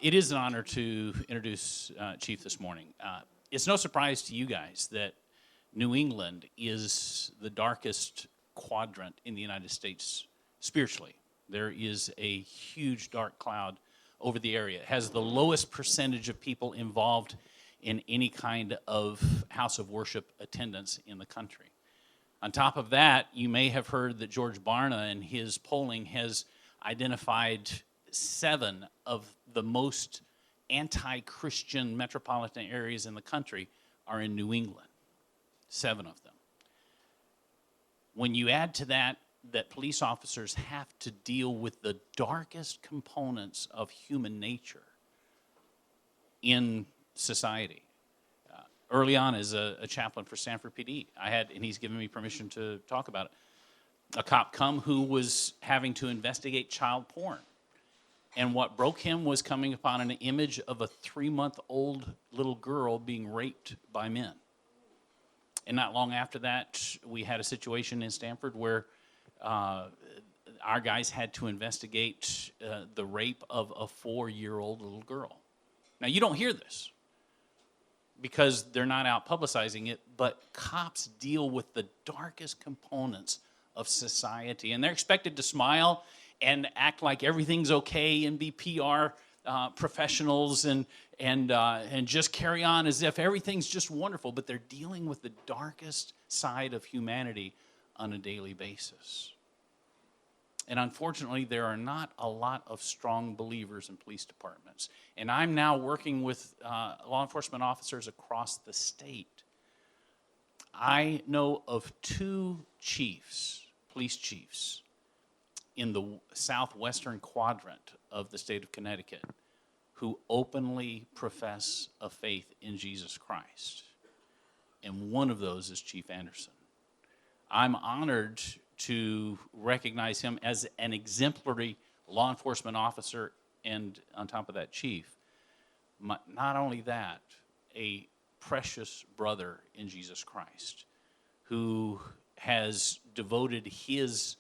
It is an honor to introduce Chief this morning. It's no surprise to you guys that New England is the darkest quadrant in the United States spiritually. There is a huge dark cloud over the area. It has the lowest percentage of people involved in any kind of house of worship attendance in the country. On top of that, you may have heard that George Barna in his polling has identified 7 of the most anti-Christian metropolitan areas in the country are in New England. 7 of them. When you add to that police officers have to deal with the darkest components of human nature in society. Early on as a chaplain for Stamford PD, and he's given me permission to talk about it, a cop come who was having to investigate child porn. And what broke him was coming upon an image of a 3-month-old little girl being raped by men. And not long after that, we had a situation in Stamford where our guys had to investigate the rape of a 4-year-old little girl. Now, you don't hear this because they're not out publicizing it, but cops deal with the darkest components of society, and they're expected to smile and act like everything's okay and be PR professionals and just carry on as if everything's just wonderful, but they're dealing with the darkest side of humanity on a daily basis. And unfortunately, there are not a lot of strong believers in police departments. And I'm now working with law enforcement officers across the state. I know of 2 chiefs, police chiefs, in the southwestern quadrant of the state of Connecticut who openly profess a faith in Jesus Christ. And one of those is Chief Anderson. I'm honored to recognize him as an exemplary law enforcement officer, and on top of that, chief. Not only that, a precious brother in Jesus Christ who has devoted his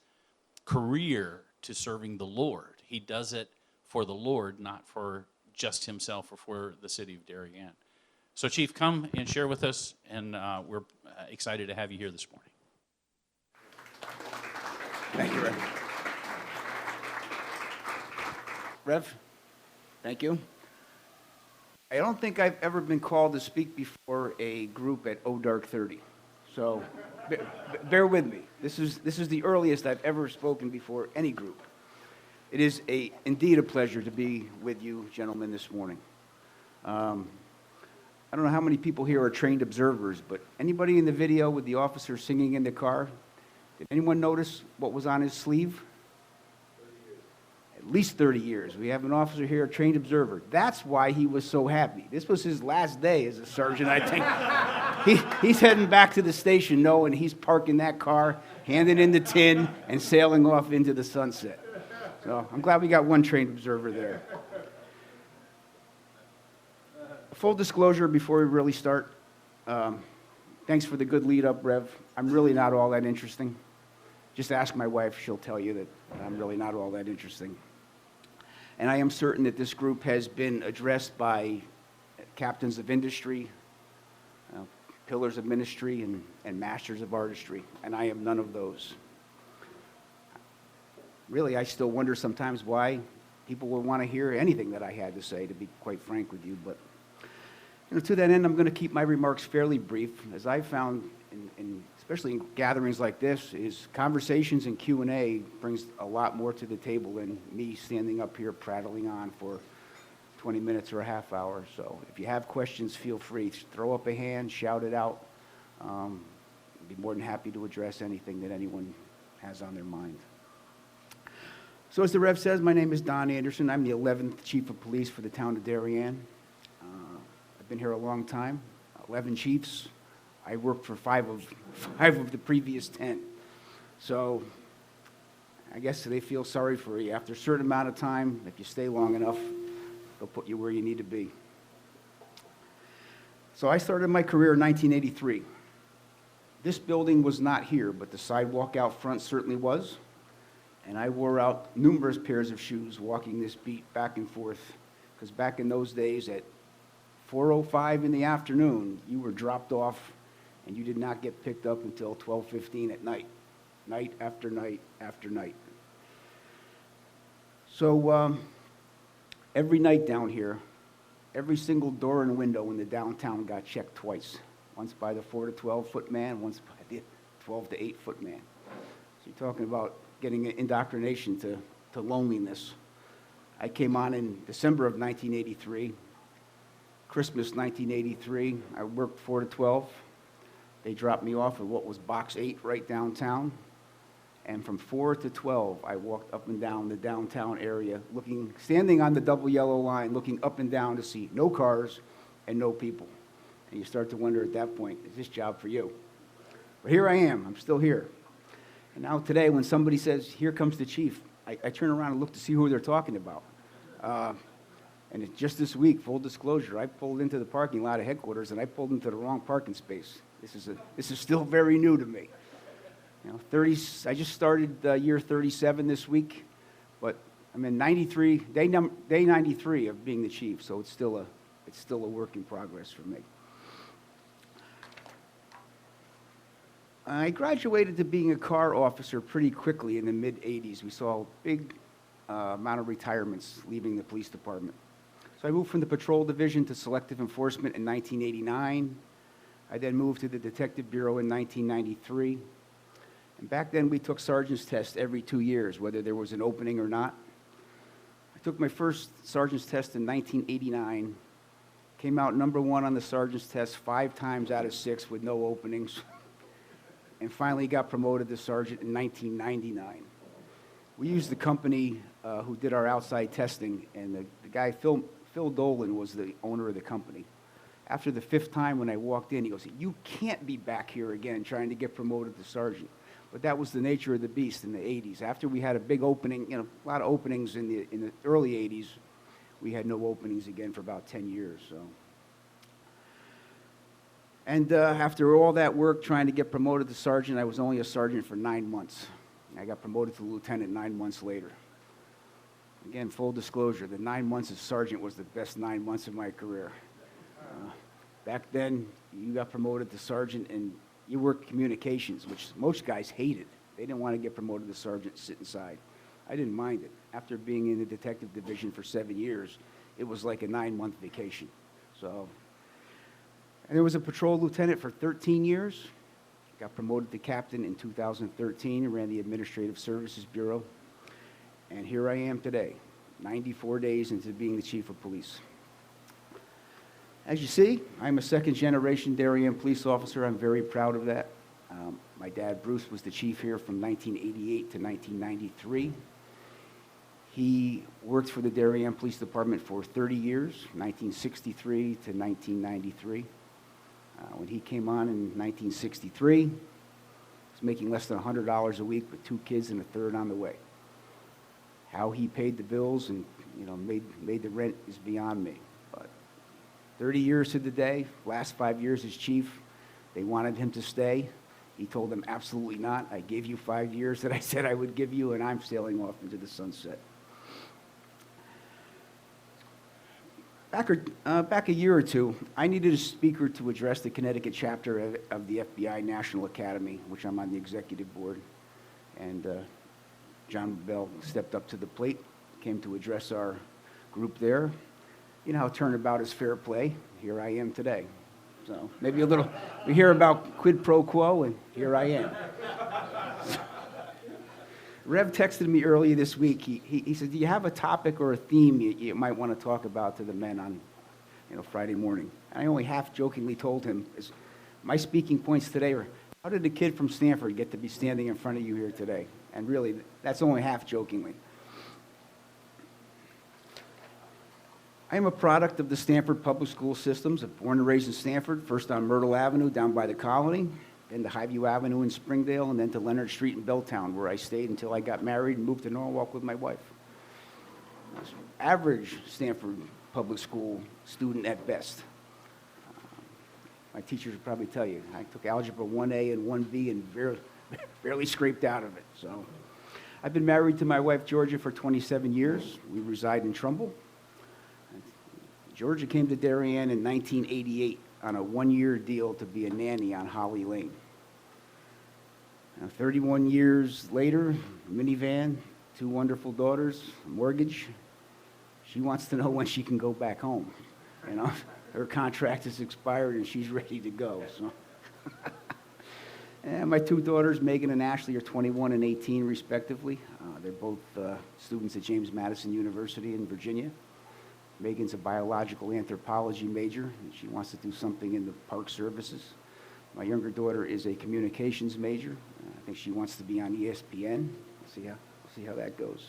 career to serving the Lord. He does it for the Lord, not for just himself or for the city of Darien. So, Chief, come and share with us, and we're excited to have you here this morning. Thank you, Rev. Rev, thank you. I don't think I've ever been called to speak before a group at Dark 30, so bear with me. This is the earliest I've ever spoken before any group. It is indeed a pleasure to be with you gentlemen this morning. I don't know how many people here are trained observers, but anybody in the video with the officer singing in the car, did anyone notice what was on his sleeve? 30 years. At least 30 years. We have an officer here, a trained observer. That's why he was so happy. This was his last day as a sergeant, I think. He's heading back to the station knowing he's parking that car, handing in the tin, and sailing off into the sunset. So I'm glad we got one trained observer there. Full disclosure before we really start. Thanks for the good lead up, Rev. I'm really not all that interesting. Just ask my wife, she'll tell you that I'm really not all that interesting. And I am certain that this group has been addressed by captains of industry, pillars of ministry, and masters of artistry, and I am none of those. Really, I still wonder sometimes why people would want to hear anything that I had to say, to be quite frank with you. But to that end, I'm going to keep my remarks fairly brief. As I've found, especially in gatherings like this, is conversations and Q&A brings a lot more to the table than me standing up here prattling on for 20 minutes or a half hour. So if you have questions, feel free. Throw up a hand, shout it out. I'd be more than happy to address anything that anyone has on their mind. So as the Rev says, my name is Don Anderson. I'm the 11th Chief of Police for the Town of Darien. I've been here a long time, 11 chiefs. I worked for five of the previous 10. So I guess they feel sorry for you. After a certain amount of time, if you stay long enough, they'll put you where you need to be. So I started my career in 1983. This building was not here, but the sidewalk out front certainly was. And I wore out numerous pairs of shoes walking this beat back and forth because back in those days at 4:05 in the afternoon, you were dropped off and you did not get picked up until 12:15 at night, night after night after night. So every night down here, every single door and window in the downtown got checked twice. Once by the 4 to 12 foot man, once by the 12 to 8 foot man. So you're talking about getting indoctrination to loneliness. I came on in December of 1983, Christmas 1983. I worked 4 to 12. They dropped me off at what was box 8 right downtown. And from 4 to 12, I walked up and down the downtown area, standing on the double yellow line, looking up and down to see no cars and no people. And you start to wonder at that point, is this job for you? But here I am, I'm still here. And now today, when somebody says, here comes the chief, I turn around and look to see who they're talking about. And just this week, full disclosure, I pulled into the parking lot of headquarters and I pulled into the wrong parking space. This is still very new to me. You know, I just started year 37 this week, but I'm in 93, day 93 of being the chief, so it's still a work in progress for me. I graduated to being a car officer pretty quickly in the mid-'80s. We saw a big amount of retirements leaving the police department. So I moved from the patrol division to selective enforcement in 1989. I then moved to the detective bureau in 1993. And back then we took sergeant's tests every 2 years, whether there was an opening or not. I took my first sergeant's test in 1989, came out number 1 on the sergeant's test 5 times out of 6 with no openings, and finally got promoted to sergeant in 1999. We used the company who did our outside testing, and the guy, Phil Dolan, was the owner of the company. After the 5th time when I walked in, he goes, "You can't be back here again trying to get promoted to sergeant." But that was the nature of the beast in the 80s. After we had a big opening, a lot of openings in the early 80s, we had no openings again for about 10 years. So. And after all that work trying to get promoted to sergeant, I was only a sergeant for 9 months. I got promoted to lieutenant 9 months later. Again, full disclosure, the 9 months as sergeant was the best 9 months of my career. Back then, you got promoted to sergeant and you worked communications, which most guys hated. They didn't want to get promoted to sergeant and sit inside. I didn't mind it. After being in the detective division for 7 years, it was like a 9-month vacation. So, and there was a patrol lieutenant for 13 years. Got promoted to captain in 2013 and ran the Administrative Services Bureau. And here I am today, 94 days into being the chief of police. As you see, I'm a second-generation Darien police officer. I'm very proud of that. My dad, Bruce, was the chief here from 1988 to 1993. He worked for the Darien Police Department for 30 years, 1963 to 1993. When he came on in 1963, he was making less than $100 a week with 2 kids and a third on the way. How he paid the bills and made the rent is beyond me. 30 years to the day, last 5 years as chief, they wanted him to stay. He told them, absolutely not. I gave you 5 years that I said I would give you, and I'm sailing off into the sunset. Back a year or two, I needed a speaker to address the Connecticut chapter of the FBI National Academy, which I'm on the executive board. And John Bell stepped up to the plate, came to address our group there. You know how turnabout is fair play. Here I am today. So maybe we hear about quid pro quo, and here I am. Rev texted me earlier this week. He said, do you have a topic or a theme you might want to talk about to the men on Friday morning? And I only half-jokingly told him, my speaking points today are, how did the kid from Stamford get to be standing in front of you here today? And really, that's only half-jokingly. I am a product of the Stamford public school systems. I'm born and raised in Stamford, first on Myrtle Avenue down by the Colony, then to Highview Avenue in Springdale, and then to Leonard Street in Belltown, where I stayed until I got married and moved to Norwalk with my wife. Average Stamford public school student at best. My teachers would probably tell you, I took Algebra 1A and 1B and barely scraped out of it. So, I've been married to my wife, Georgia, for 27 years. We reside in Trumbull. Georgia came to Darien in 1988 on a one-year deal to be a nanny on Holly Lane. Now, 31 years later, minivan, two wonderful daughters, mortgage. She wants to know when she can go back home. You know, her contract has expired and she's ready to go. So, and my two daughters, Megan and Ashley, are 21 and 18 respectively. They're both students at James Madison University in Virginia. Megan's a biological anthropology major, and she wants to do something in the park services. My younger daughter is a communications major. I think she wants to be on ESPN. We'll see how that goes.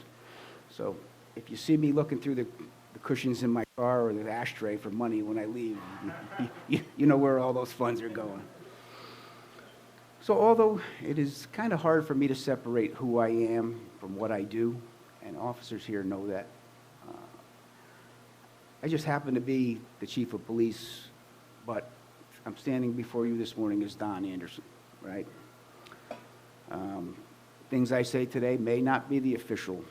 So if you see me looking through the cushions in my car or the ashtray for money when I leave, you know where all those funds are going. So although it is kind of hard for me to separate who I am from what I do, and officers here know that, I just happen to be the chief of police, but I'm standing before you this morning as Don Anderson, right? Things I say today may not be the official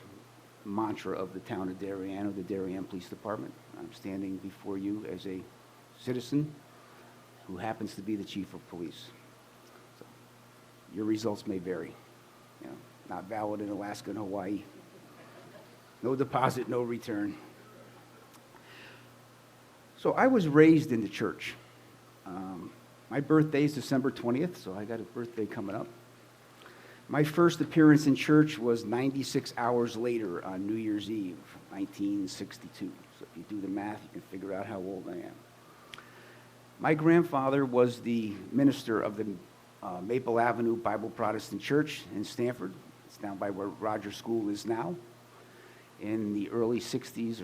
mantra of the Town of Darien or the Darien Police Department. I'm standing before you as a citizen who happens to be the chief of police. So your results may vary. You know, not valid in Alaska and Hawaii. No deposit, no return. So I was raised in the church. My birthday is December 20th, so I got a birthday coming up. My first appearance in church was 96 hours later on New Year's Eve, 1962. So if you do the math, you can figure out how old I am. My grandfather was the minister of the Maple Avenue Bible Protestant Church in Stamford. It's down by where Rogers School is now. In the early 60s,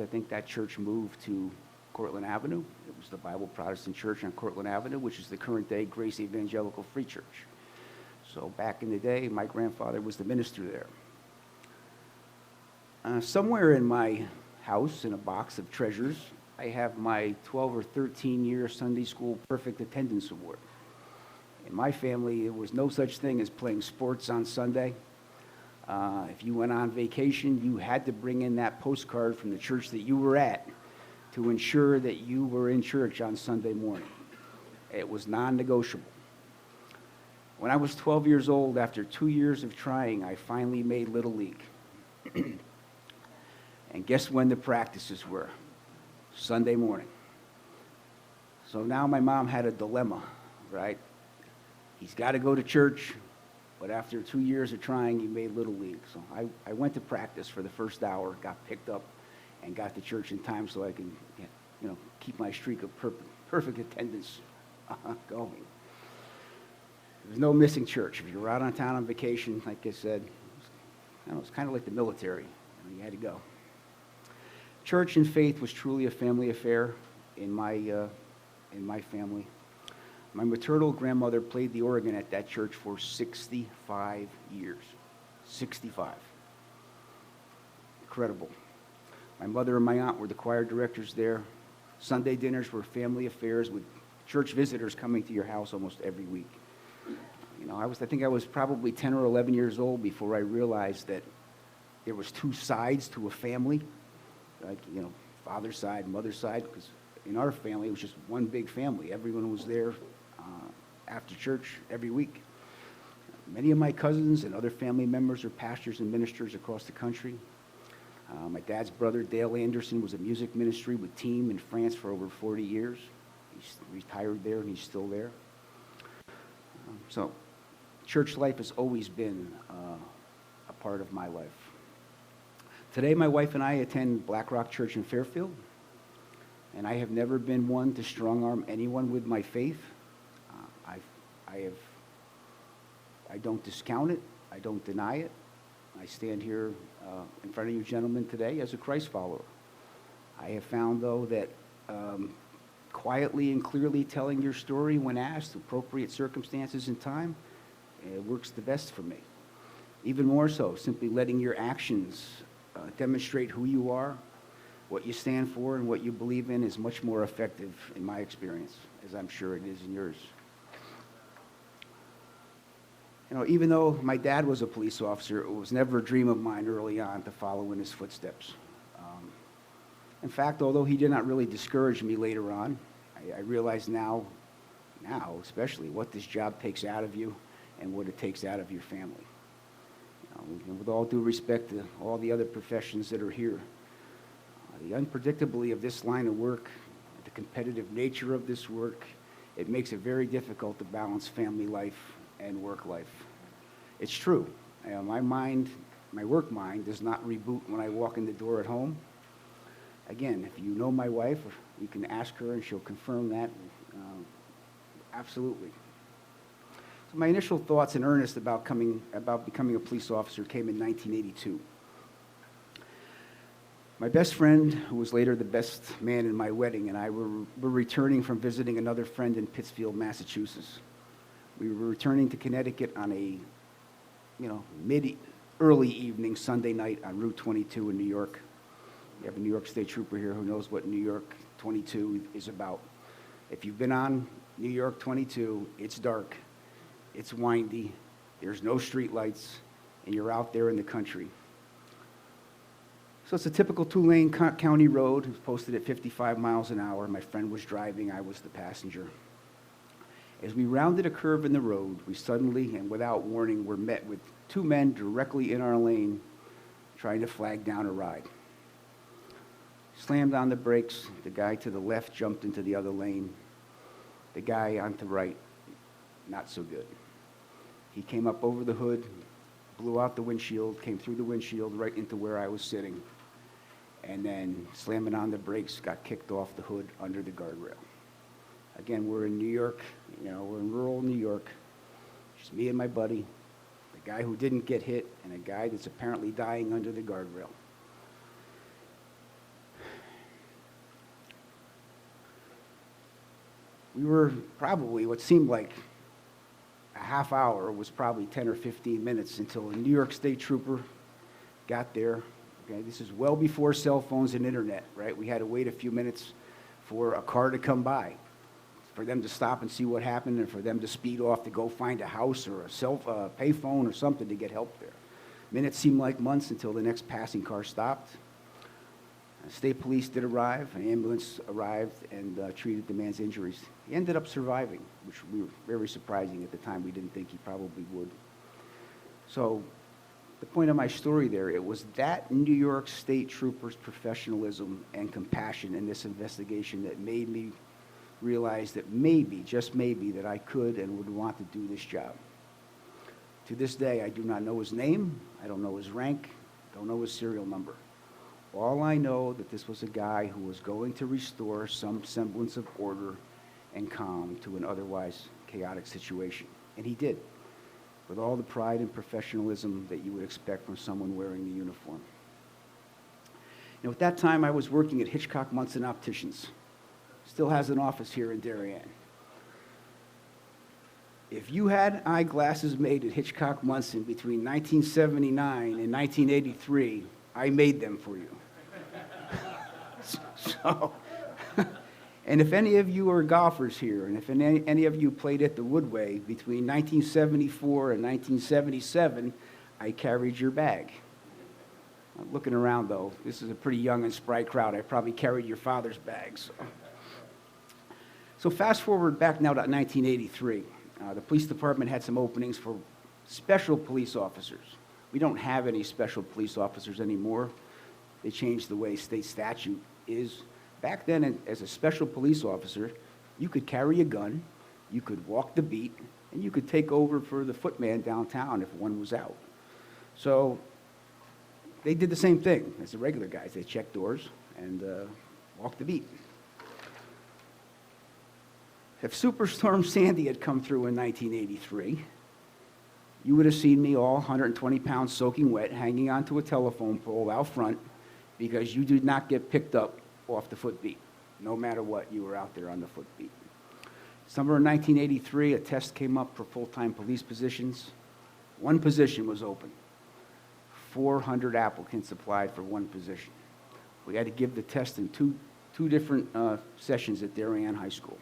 I think that church moved to Cortlandt Avenue. It was the Bible Protestant Church on Cortlandt Avenue, which is the current day Grace Evangelical Free Church. So back in the day, my grandfather was the minister there. Somewhere in my house, in a box of treasures, I have my 12 or 13-year Sunday School Perfect Attendance Award. In my family, there was no such thing as playing sports on Sunday. If you went on vacation, you had to bring in that postcard from the church that you were at to ensure that you were in church on Sunday morning. It was non-negotiable. When I was 12 years old, after 2 years of trying, I finally made Little League. And guess when the practices were? Sunday morning. So now my mom had a dilemma, right? He's got to go to church, but after 2 years of trying, he made Little League. So I went to practice for the first hour, got picked up, and got to church in time so I can, keep my streak of perfect attendance going. There's no missing church. If you were out on town on vacation, like I said, it's kind of like the military. You had to go. Church and faith was truly a family affair in my family. My maternal grandmother played the organ at that church for 65 years. 65. Incredible. My mother and my aunt were the choir directors there. Sunday dinners were family affairs with church visitors coming to your house almost every week. I think I was probably 10 or 11 years old before I realized that there was two sides to a family, like, father's side, mother's side, because in our family, it was just one big family. Everyone was there after church every week. Many of my cousins and other family members are pastors and ministers across the country. My dad's brother, Dale Anderson, was a music ministry with Team in France for over 40 years. He's retired there, and he's still there. So church life has always been a part of my life. Today, my wife and I attend Black Rock Church in Fairfield, and I have never been one to strong-arm anyone with my faith. I don't discount it. I don't deny it. I stand here in front of you gentlemen today as a Christ follower. I have found, though, that quietly and clearly telling your story when asked, appropriate circumstances and time, it works the best for me. Even more so, simply letting your actions demonstrate who you are, what you stand for, and what you believe in is much more effective in my experience, as I'm sure it is in yours. Even though my dad was a police officer, it was never a dream of mine early on to follow in his footsteps. In fact, although he did not really discourage me later on, I realize now especially, what this job takes out of you and what it takes out of your family. And with all due respect to all the other professions that are here, the unpredictability of this line of work, the competitive nature of this work, it makes it very difficult to balance family life and work life. It's true. My work mind does not reboot when I walk in the door at home. Again, if you know my wife, you can ask her and she'll confirm that. Absolutely. So my initial thoughts in earnest about becoming a police officer came in 1982. My best friend, who was later the best man in my wedding, and I were returning from visiting another friend in Pittsfield, Massachusetts. We were returning to Connecticut on a, early evening Sunday night on Route 22 in New York. We have a New York State Trooper here who knows what New York 22 is about. If you've been on New York 22, it's dark, it's windy, there's no street lights, and you're out there in the country. So it's a typical two-lane county road. It was posted at 55 miles an hour. My friend was driving, I was the passenger. As we rounded a curve in the road, we suddenly, and without warning, were met with two men directly in our lane trying to flag down a ride. Slammed on the brakes, the guy to the left jumped into the other lane. The guy on the right, not so good. He came up over the hood, blew out the windshield, came through the windshield right into where I was sitting, and then slamming on the brakes, got kicked off the hood under the guardrail. Again, we're in New York, we're in rural New York, just me and my buddy, the guy who didn't get hit, and a guy that's apparently dying under the guardrail. We were probably, what seemed like a half hour, was probably 10 or 15 minutes until a New York State Trooper got there. Okay, this is well before cell phones and internet, right? We had to wait a few minutes for a car to come by, for them to stop and see what happened, and for them to speed off to go find a house or a pay phone or something to get help there. Minutes seemed like months until the next passing car stopped. State police did arrive, an ambulance arrived and treated the man's injuries. He ended up surviving, which we were very surprising at the time. We didn't think he probably would. So the point of my story there, it was that New York State Trooper's professionalism and compassion in this investigation that made me realize that maybe, just maybe, that I could and would want to do this job. To this day, I do not know his name, I don't know his rank, don't know his serial number. All I know that this was a guy who was going to restore some semblance of order and calm to an otherwise chaotic situation. And he did, with all the pride and professionalism that you would expect from someone wearing the uniform. At that time, I was working at Hitchcock Munson Opticians. Still has an office here in Darien. If you had eyeglasses made at Hitchcock Munson between 1979 and 1983, I made them for you. So, and if any of you are golfers here, and if any of you played at the Woodway between 1974 and 1977, I carried your bag. I'm looking around, though. This is a pretty young and spry crowd. I probably carried your father's bag. So fast forward back now to 1983. The police department had some openings for special police officers. We don't have any special police officers anymore. They changed the way state statute is. Back then, as a special police officer, you could carry a gun, you could walk the beat, and you could take over for the footman downtown if one was out. So they did the same thing as the regular guys. They checked doors and walked the beat. If Superstorm Sandy had come through in 1983, you would have seen me all 120 pounds soaking wet, hanging onto a telephone pole out front, because you did not get picked up off the foot beat. No matter what, you were out there on the foot beat. Summer of 1983, a test came up for full-time police positions. One position was open. 400 applicants applied for one position. We had to give the test in two different sessions at Darien High School.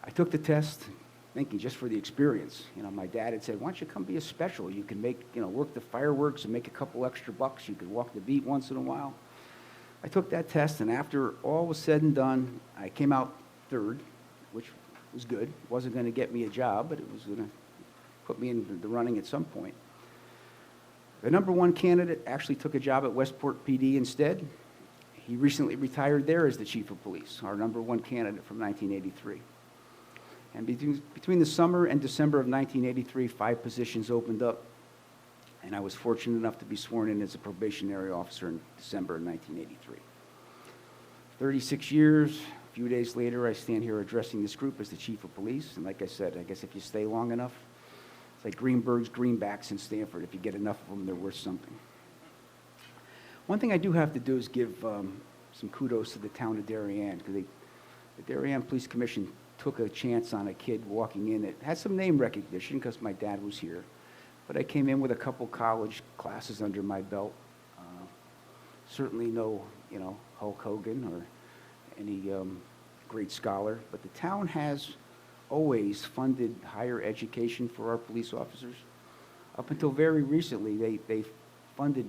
I took the test thinking just for the experience. My dad had said, why don't you come be a special? You can make, work the fireworks and make a couple extra bucks. You could walk the beat once in a while. I took that test, and after all was said and done, I came out third, which was good. It wasn't going to get me a job, but it was going to put me in the running at some point. The number one candidate actually took a job at Westport PD instead. He recently retired there as the chief of police, our number one candidate from 1983. And between the summer and December of 1983, 5 positions opened up, and I was fortunate enough to be sworn in as a probationary officer in December of 1983. 36 years, a few days later, I stand here addressing this group as the chief of police, and like I said, I guess if you stay long enough, it's like Greenberg's greenbacks in Stamford. If you get enough of them, they're worth something. One thing I do have to do is give some kudos to the town of Darien, because the Darien Police Commission took a chance on a kid walking in. It had some name recognition because my dad was here, but I came in with a couple college classes under my belt. Certainly no, Hulk Hogan or any great scholar, but the town has always funded higher education for our police officers. Up until very recently, they funded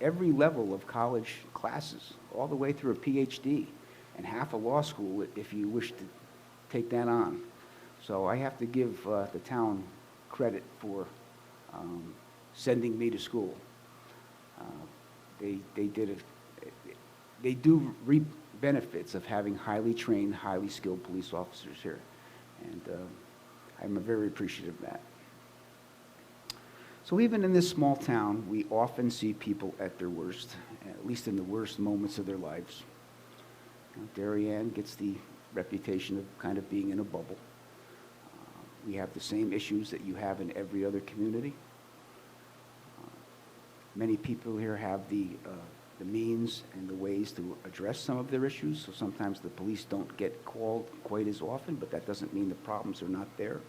every level of college classes, all the way through a PhD and half a law school if you wish to take that on. So I have to give the town credit for sending me to school. They do reap benefits of having highly trained, highly skilled police officers here, and I'm very appreciative of that. So even in this small town, we often see people at their worst, at least in the worst moments of their lives. Darien gets the reputation of kind of being in a bubble. We have the same issues that you have in every other community. Many people here have the means and the ways to address some of their issues, so sometimes the police don't get called quite as often, but that doesn't mean the problems are not there.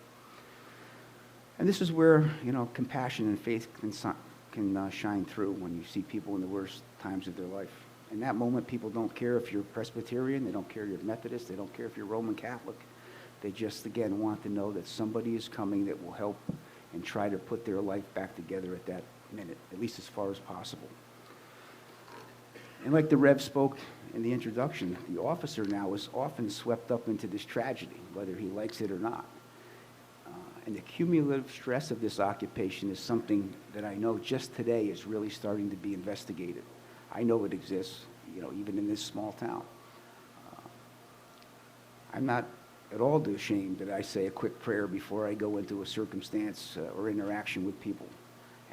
And this is where, compassion and faith can shine through when you see people in the worst times of their life. In that moment, people don't care if you're Presbyterian, they don't care if you're Methodist, they don't care if you're Roman Catholic. They just, again, want to know that somebody is coming that will help and try to put their life back together at that minute, at least as far as possible. And like the Rev spoke in the introduction, the officer now is often swept up into this tragedy, whether he likes it or not. And the cumulative stress of this occupation is something that I know just today is really starting to be investigated. I know it exists, even in this small town. I'm not at all ashamed that I say a quick prayer before I go into a circumstance or interaction with people.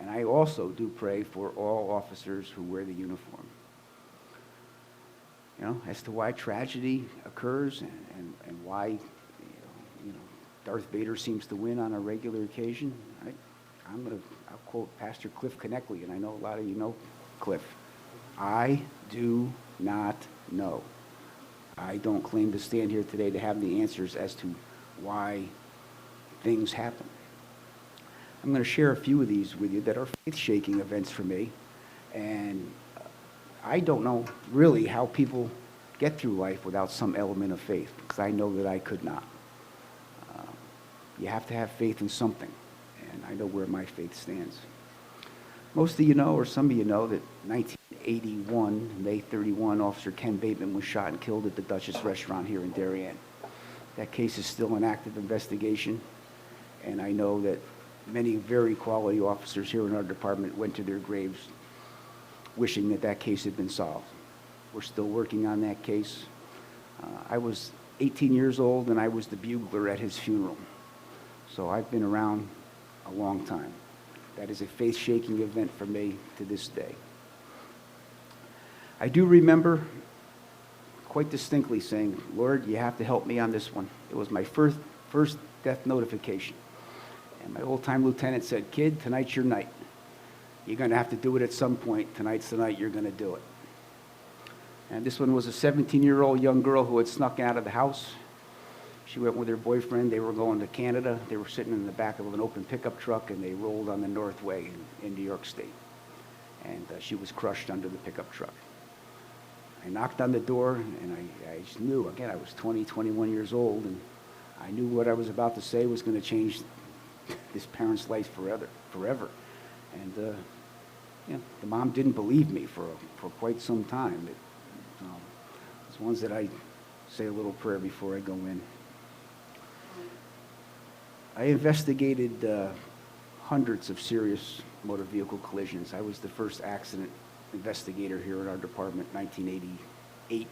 And I also do pray for all officers who wear the uniform. As to why tragedy occurs and why Darth Vader seems to win on a regular occasion, I'll quote Pastor Cliff Conneckley, and I know a lot of you know Cliff. I do not know. I don't claim to stand here today to have the answers as to why things happen. I'm going to share a few of these with you that are faith-shaking events for me, and I don't know really how people get through life without some element of faith, because I know that I could not. You have to have faith in something, and I know where my faith stands. Most of you know, or some of you know, that 1981, May 31, Officer Ken Bateman was shot and killed at the Duchess restaurant here in Darien. That case is still an active investigation, and I know that many very quality officers here in our department went to their graves wishing that that case had been solved. We're still working on that case. I was 18 years old, and I was the bugler at his funeral. So I've been around a long time. That is a faith-shaking event for me to this day. I do remember quite distinctly saying, Lord, you have to help me on this one. It was my first death notification. And my old-time lieutenant said, kid, tonight's your night. You're going to have to do it at some point. Tonight's the night you're going to do it. And this one was a 17-year-old young girl who had snuck out of the house. She went with her boyfriend. They were going to Canada. They were sitting in the back of an open pickup truck, and they rolled on the Northway in New York State. And she was crushed under the pickup truck. I knocked on the door, and I just knew, again, I was 20, 21 years old, and I knew what I was about to say was going to change this parent's life forever. And the mom didn't believe me for quite some time. It's ones that I say a little prayer before I go in. I investigated hundreds of serious motor vehicle collisions. I was the first accident investigator here in our department, 1988.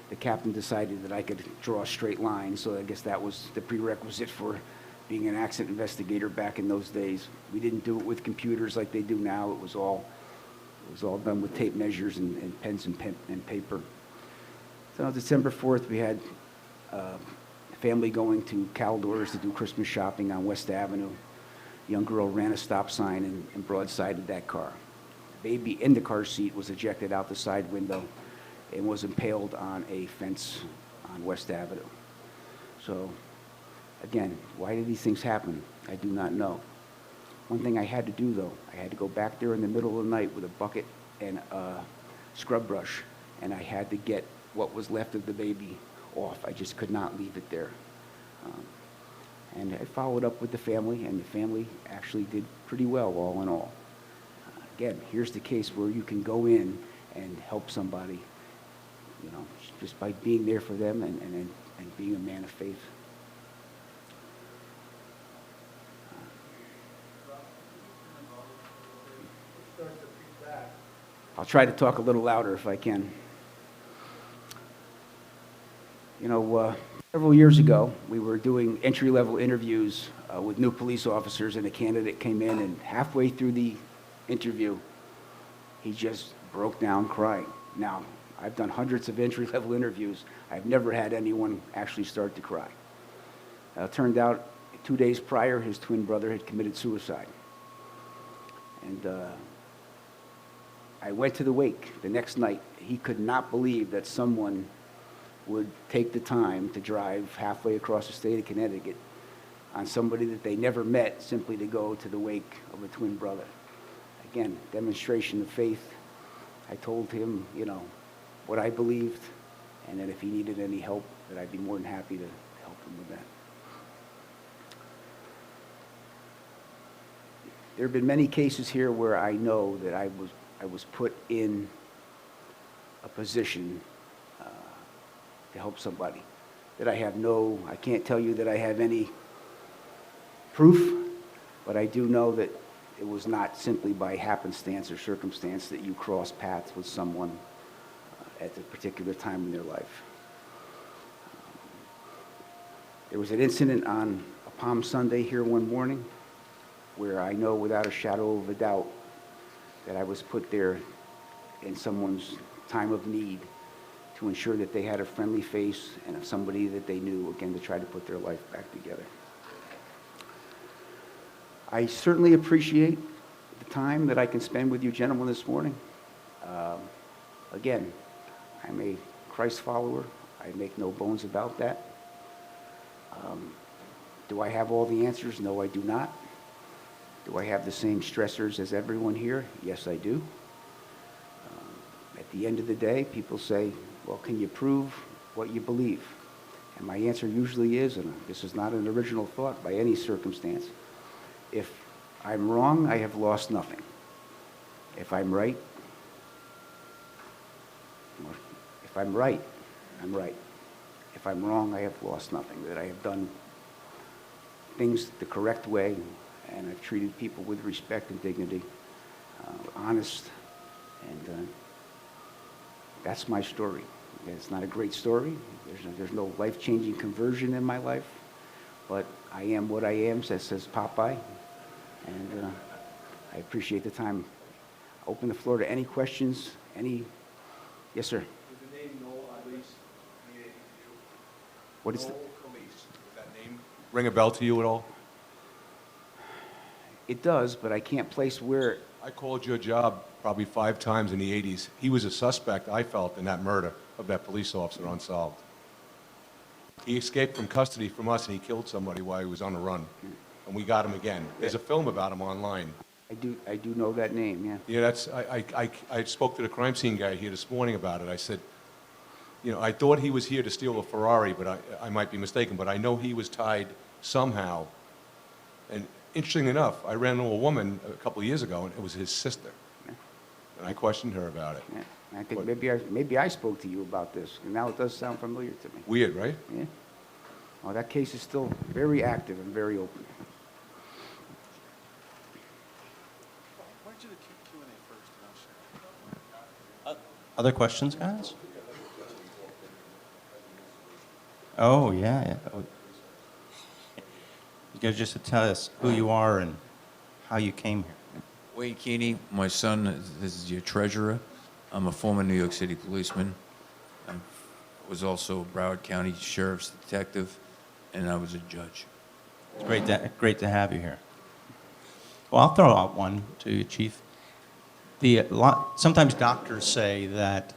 The captain decided that I could draw a straight line, so I guess that was the prerequisite for being an accident investigator back in those days. We didn't do it with computers like they do now. It was all done with tape measures and pens and paper. So on December 4th, we had a family going to Caldor's to do Christmas shopping on West Avenue. A young girl ran a stop sign and broadsided that car. The baby in the car seat was ejected out the side window and was impaled on a fence on West Avenue. So, again, why did these things happen? I do not know. One thing I had to do, though, I had to go back there in the middle of the night with a bucket and a scrub brush, and I had to get what was left of the baby off. I just could not leave it there. And I followed up with the family, and the family actually did pretty well, all in all. Again, here's the case where you can go in and help somebody, you know, just by being there for them and being a man of faith. I'll try to talk a little louder if I can. You know, several years ago, we were doing entry-level interviews with new police officers, and a candidate came in, and halfway through the interview, he just broke down crying. Now, I've done hundreds of entry-level interviews. I've never had anyone actually start to cry. Turned out, 2 days prior, his twin brother had committed suicide. And I went to the wake the next night. He could not believe that someone would take the time to drive halfway across the state of Connecticut on somebody that they never met simply to go to the wake of a twin brother. Again, demonstration of faith. I told him, you know, what I believed, and that if he needed any help, that I'd be more than happy to help him with that. There have been many cases here where I know that I was put in a position to help somebody. That I can't tell you that I have any proof, but I do know that it was not simply by happenstance or circumstance that you cross paths with someone at a particular time in their life. There was an incident on a Palm Sunday here one morning where I know without a shadow of a doubt that I was put there in someone's time of need to ensure that they had a friendly face and somebody that they knew, again, to try to put their life back together. I certainly appreciate the time that I can spend with you gentlemen this morning. Again, I'm a Christ follower. I make no bones about that. Do I have all the answers? No, I do not. Do I have the same stressors as everyone here? Yes, I do. At the end of the day, people say, well, can you prove what you believe? And my answer usually is, and this is not an original thought by any circumstance, if I'm wrong, I have lost nothing. If I'm right, I'm right. If I'm wrong, I have lost nothing, that I have done things the correct way, and I've treated people with respect and dignity, honest, and that's my story. It's not a great story. There's no life-changing conversion in my life, but I am what I am, says Popeye, and I appreciate the time. Open the floor to any questions, yes, sir. Does the name Noel Police mean anything to you? What is Noel Police, does that name ring a bell to you at all? It does, but I can't place where. I called your job probably 5 times in the 80s. He was a suspect, I felt, in that murder of that police officer unsolved. He escaped from custody from us, and he killed somebody while he was on the run. And we got him again. There's a film about him online. I do know that name, yeah. Yeah, that's, I spoke to the crime scene guy here this morning about it. I said, you know, I thought he was here to steal a Ferrari, but I might be mistaken, but I know he was tied somehow. And interesting enough, I ran into a woman a couple of years ago, and it was his sister. Yeah. And I questioned her about it. Yeah. I think What? maybe I spoke to you about this, and now it does sound familiar to me. Weird, right? Yeah? Well, that case is still very active and very open. Why don't you do Q&A first, and I'll share. Other questions, guys? Oh, yeah. Oh. You guys just to tell us who you are and how you came here. Wayne Keeney, my son, this is your treasurer. I'm a former New York City policeman. I was also a Broward County Sheriff's detective, and I was a judge. It's great to have you here. Well, I'll throw out one to you, Chief. Sometimes doctors say that,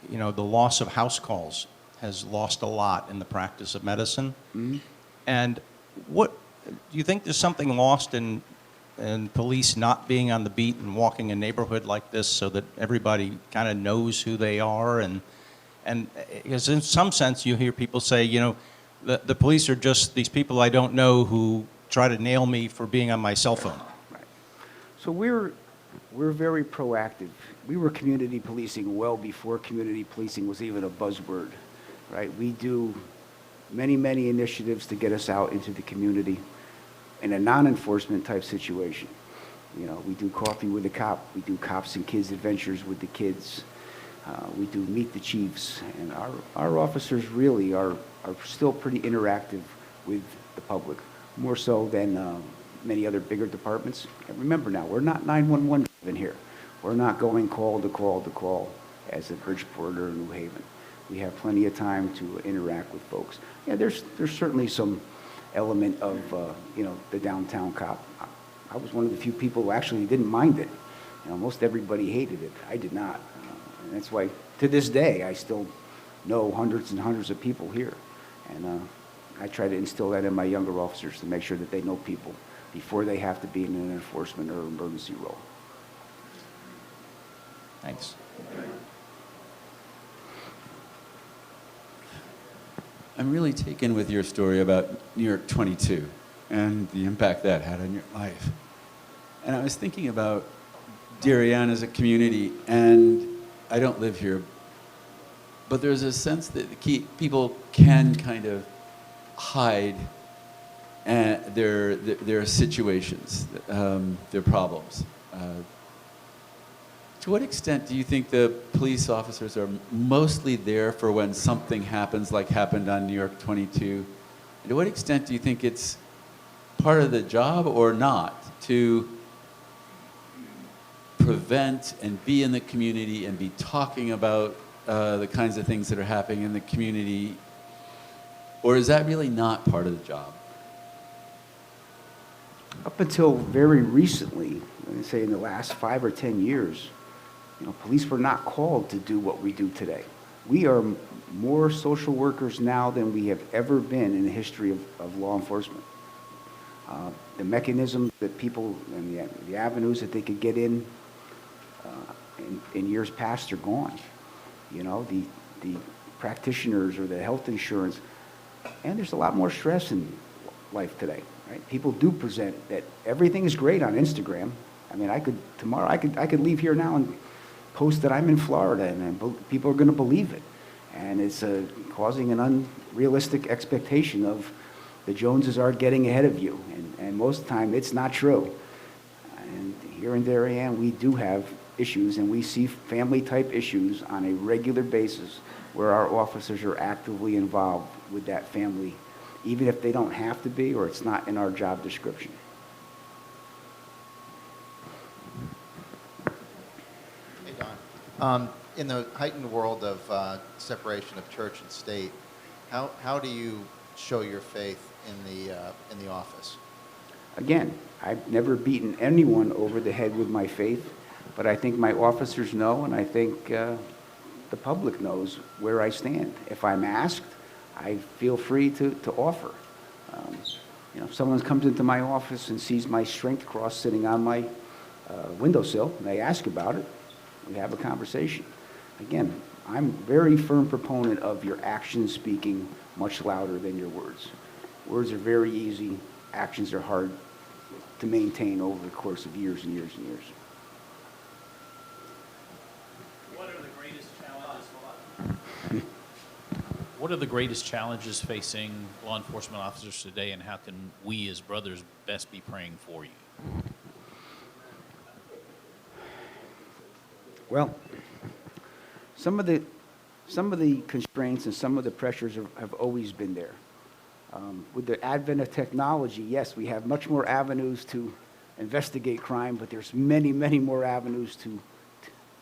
you know, the loss of house calls has lost a lot in the practice of medicine. Mm-hmm. And what do you think there's something lost in police not being on the beat and walking a neighborhood like this so that everybody kind of knows who they are? And because in some sense you hear people say, you know, the police are just these people I don't know who try to nail me for being on my cell phone. Right. So we're very proactive. We were community policing well before community policing was even a buzzword, right? We do many, many initiatives to get us out into the community in a non-enforcement type situation. You know, we do Coffee with a Cop. We do Cops and Kids Adventures with the kids. We do Meet the Chiefs. And our officers really are still pretty interactive with the public, more so than many other bigger departments. And remember now, we're not 911 in here. We're not going call to call to call as a Bridgeport or New Haven. We have plenty of time to interact with folks. Yeah, there's certainly some element of, you know, the downtown cop. I was one of the few people who actually didn't mind it. You know, most everybody hated it. I did not. And that's why, to this day, I still know hundreds and hundreds of people here. And I try to instill that in my younger officers to make sure that they know people before they have to be in an enforcement or emergency role. Thanks. I'm really taken with your story about New York 22 and the impact that had on your life. And I was thinking about Darien as a community, and I don't live here, but there's a sense that people can kind of hide their situations, their problems. To what extent do you think the police officers are mostly there for when something happens, like happened on New York 22? And to what extent do you think it's part of the job or not to prevent and be in the community and be talking about the kinds of things that are happening in the community? Or is that really not part of the job? Up until very recently, let's say in the last 5 or 10 years, you know, police were not called to do what we do today. We are more social workers now than we have ever been in the history of law enforcement. The mechanisms that people and the avenues that they could get in years past are gone. You know, the practitioners or the health insurance, and there's a lot more stress in life today. Right? People do present that everything is great on Instagram. I mean, tomorrow I could leave here now and post that I'm in Florida, and people are going to believe it. And it's causing an unrealistic expectation of the Joneses are getting ahead of you. And most of the time, it's not true. And here in Darien, we do have issues, and we see family-type issues on a regular basis where our officers are actively involved with that family, even if they don't have to be or it's not in our job description. Hey, Don. In the heightened world of separation of church and state, how do you show your faith in the office? Again, I've never beaten anyone over the head with my faith, but I think my officers know, and I think the public knows where I stand. If I'm asked, I feel free to offer. You know, if someone comes into my office and sees my strength cross sitting on my windowsill, and they ask about it, we have a conversation. Again, I'm a very firm proponent of your actions speaking much louder than your words. Words are very easy. Actions are hard to maintain over the course of years and years and years. What are the great What are the greatest challenges facing law enforcement officers today, and how can we as brothers best be praying for you? Well, some of the constraints and some of the pressures have always been there. With the advent of technology, yes, we have much more avenues to investigate crime, but there's many, many more avenues to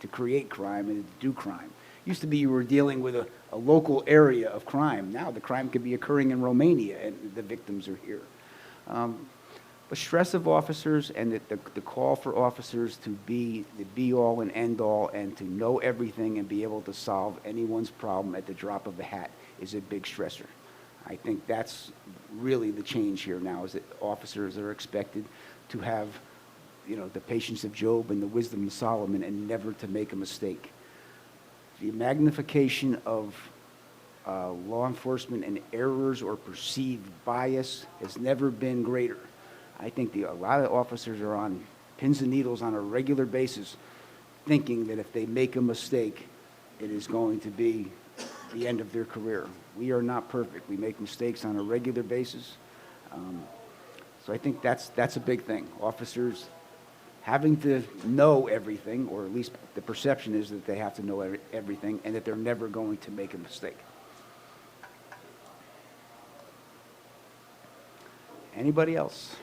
create crime and to do crime. Used to be you were dealing with a local area of crime. Now the crime could be occurring in Romania and the victims are here. The stress of officers and the call for officers to be the be-all and end-all and to know everything and be able to solve anyone's problem at the drop of a hat is a big stressor. I think that's really the change here now, is that officers are expected to have, the patience of Job and the wisdom of Solomon and never to make a mistake. The magnification of law enforcement and errors or perceived bias has never been greater. I think a lot of officers are on pins and needles on a regular basis, thinking that if they make a mistake, it is going to be the end of their career. We are not perfect. We make mistakes on a regular basis. So I think that's a big thing. Officers having to know everything, or at least the perception is that they have to know everything and that they're never going to make a mistake. Anybody else?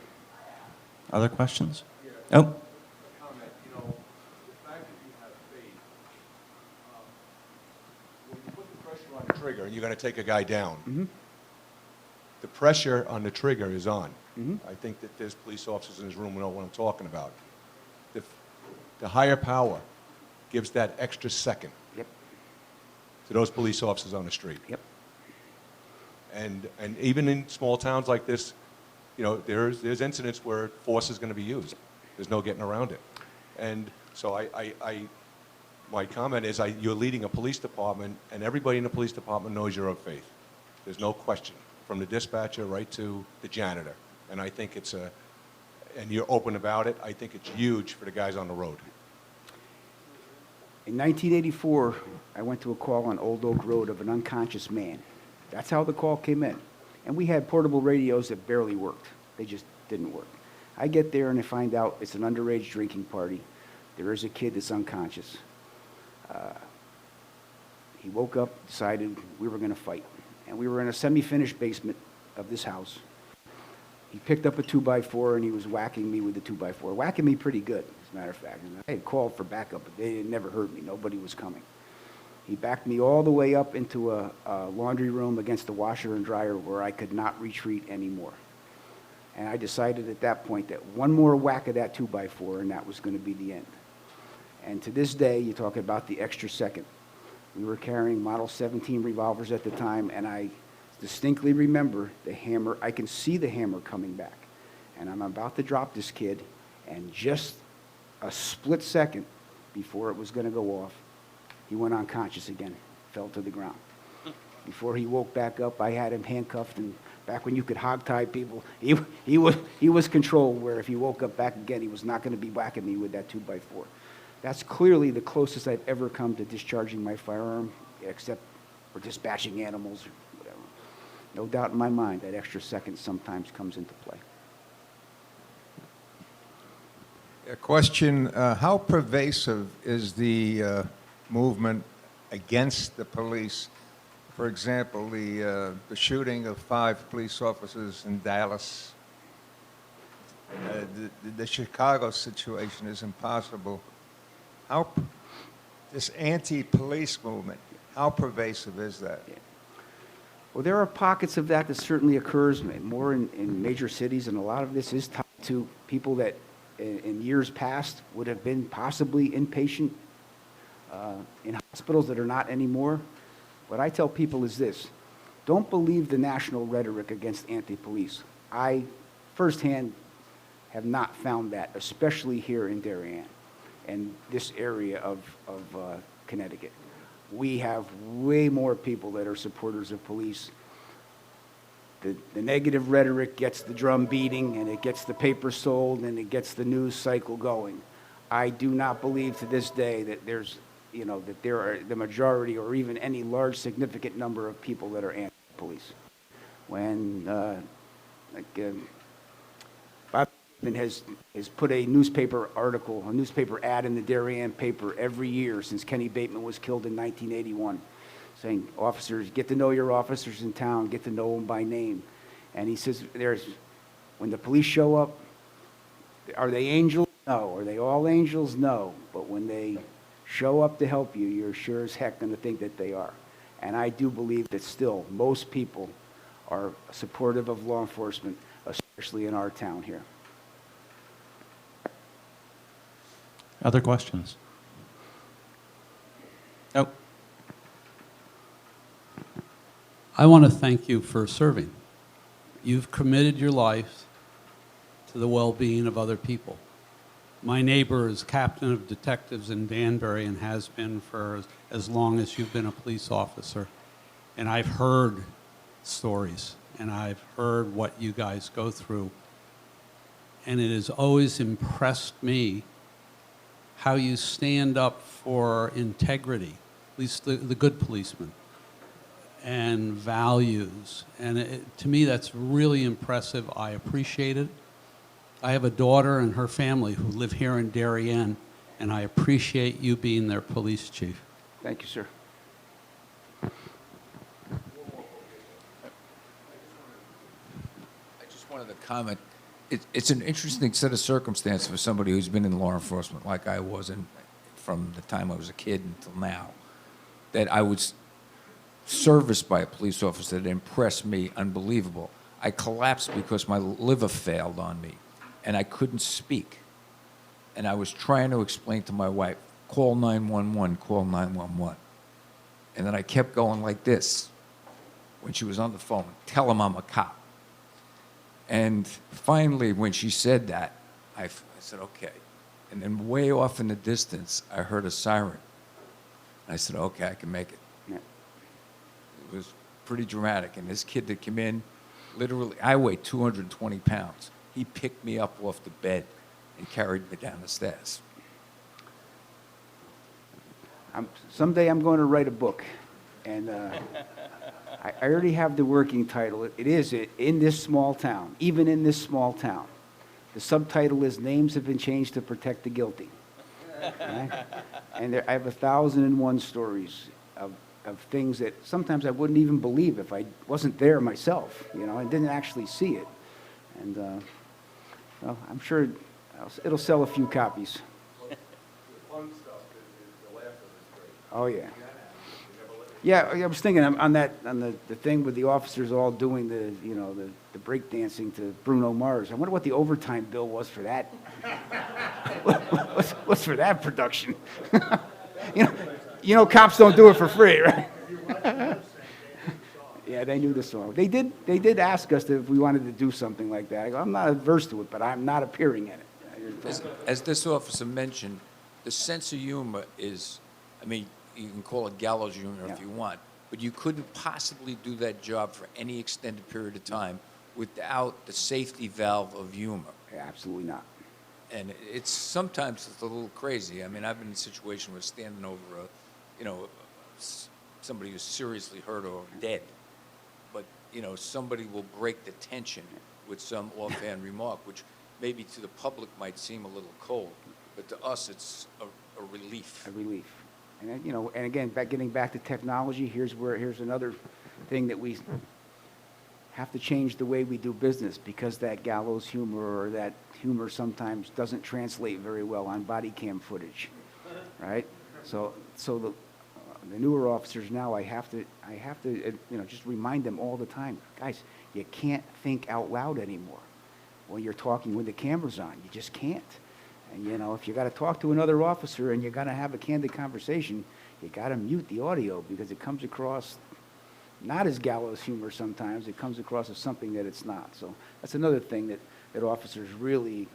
Other questions? Oh, Comment, the fact that you have faith, when you put the pressure on the trigger and you're going to take a guy down, the pressure on the trigger is on. I think that there's police officers in this room who know what I'm talking about. The higher power gives that extra second Yep. to those police officers on the street. Yep. And even in small towns like this, there's incidents where force is going to be used. There's no getting around it. And so my comment is you're leading a police department, and everybody in the police department knows you're of faith. There's no question, from the dispatcher right to the janitor. And I think and you're open about it, I think it's huge for the guys on the road. In 1984, I went to a call on Old Oak Road of an unconscious man. That's how the call came in. And we had portable radios that barely worked. They just didn't work. I get there and I find out it's an underage drinking party. There is a kid that's unconscious. He woke up, decided we were going to fight. And we were in a semi-finished basement of this house. He picked up a 2x4 and he was whacking me with the 2x4. Whacking me pretty good, as a matter of fact. And I had called for backup, but they never heard me. Nobody was coming. He backed me all the way up into a laundry room against the washer and dryer where I could not retreat anymore. And I decided at that point that one more whack of that 2x4 and that was going to be the end. And to this day, you talk about the extra second. We were carrying Model 17 revolvers at the time, and I distinctly remember the hammer. I can see the hammer coming back. And I'm about to drop this kid, and just a split second before it was going to go off, he went unconscious again, fell to the ground. Before he woke back up, I had him handcuffed, and back when you could hogtie people, he was controlled, where if he woke up back again, he was not going to be whacking me with that 2x4. That's clearly the closest I've ever come to discharging my firearm, except for dispatching animals or whatever. No doubt in my mind that extra second sometimes comes into play. A question, how pervasive is the movement against the police? For example, the shooting of 5 police officers in Dallas. The Chicago situation is impossible. This anti-police movement, how pervasive is that? Yeah. Well, there are pockets of that certainly occurs more in major cities, and a lot of this is tied to people that in years past would have been possibly inpatient in hospitals that are not anymore. What I tell people is this: don't believe the national rhetoric against anti-police. I firsthand have not found that, especially here in Darien and this area of Connecticut. We have way more people that are supporters of police. The negative rhetoric gets the drum beating, and it gets the paper sold, and it gets the news cycle going. I do not believe to this day that there's you know, that there are the majority or even any large significant number of people that are anti-police. When, Bob has put a newspaper article, a newspaper ad in the Darien paper every year since Kenny Bateman was killed in 1981, saying, officers, get to know your officers in town, get to know them by name. And he says, when the police show up, are they angels? No. Are they all angels? No. But when they show up to help you, you're sure as heck going to think that they are. And I do believe that still most people are supportive of law enforcement, especially in our town here. Other questions? Oh, I want to thank you for serving. You've committed your life to the well-being of other people. My neighbor is captain of detectives in Danbury and has been for as long as you've been a police officer. And I've heard stories, and I've heard what you guys go through. And it has always impressed me how you stand up for integrity, at least the good policemen, and values. And to me, that's really impressive. I appreciate it. I have a daughter and her family who live here in Darien, and I appreciate you being their police chief. Thank you, sir. I just wanted to comment. It's an interesting set of circumstances for somebody who's been in law enforcement like I was from the time I was a kid until now, that I was serviced by a police officer that impressed me unbelievable. I collapsed because my liver failed on me, and I couldn't speak. And I was trying to explain to my wife, call 911, call 911. And then I kept going like this when she was on the phone, tell him I'm a cop. And finally, when she said that, I said, okay. And then way off in the distance, I heard a siren. I said, okay, I can make it. Yeah. It was pretty dramatic. And this kid that came in, literally, I weighed 220 pounds. He picked me up off the bed and carried me down the stairs. Someday I'm going to write a book, and I already have the working title. It is in this small town, even in this small town. The subtitle is Names Have Been Changed to Protect the Guilty. Right? And I have 1,001 stories of things that sometimes I wouldn't even believe if I wasn't there myself, you know, and didn't actually see it. And well, I'm sure it'll sell a few copies. Oh, yeah. Yeah, I was thinking on the thing with the officers all doing the break dancing to Bruno Mars. I wonder what the overtime bill was for that. What's for that production? you know, cops don't do it for free, right? Yeah, they knew the song. They did ask us if we wanted to do something like that. I go, I'm not averse to it, but I'm not appearing in it. As this officer mentioned, the sense of humor is, I mean, you can call it gallows humor if you want, but you couldn't possibly do that job for any extended period of time without the safety valve of humor. Yeah, absolutely not. And sometimes it's a little crazy. I mean, I've been in a situation where standing over somebody who's seriously hurt or dead, but somebody will break the tension with some offhand remark, which maybe to the public might seem a little cold, but to us it's a relief. A relief. And and again, getting back to technology, here's another thing that we have to change the way we do business, because that gallows humor or that humor sometimes doesn't translate very well on body cam footage, right? So the newer officers now, I have to just remind them all the time, guys, you can't think out loud anymore when you're talking with the cameras on. You just can't. And, if you got to talk to another officer and you're going to have a candid conversation, you got to mute the audio, because it comes across not as gallows humor sometimes. It comes across as something that it's not. So that's another thing that officers really,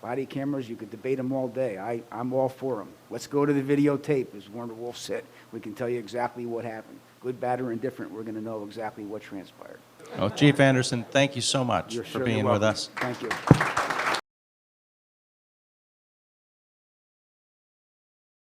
body cameras, you could debate them all day. I'm all for them. Let's go to the videotape, as Warner Wolf said. We can tell you exactly what happened. Good, bad, or indifferent, we're going to know exactly what transpired. well, Chief Anderson, thank you so much You're for certainly being welcome. with us. Thank you.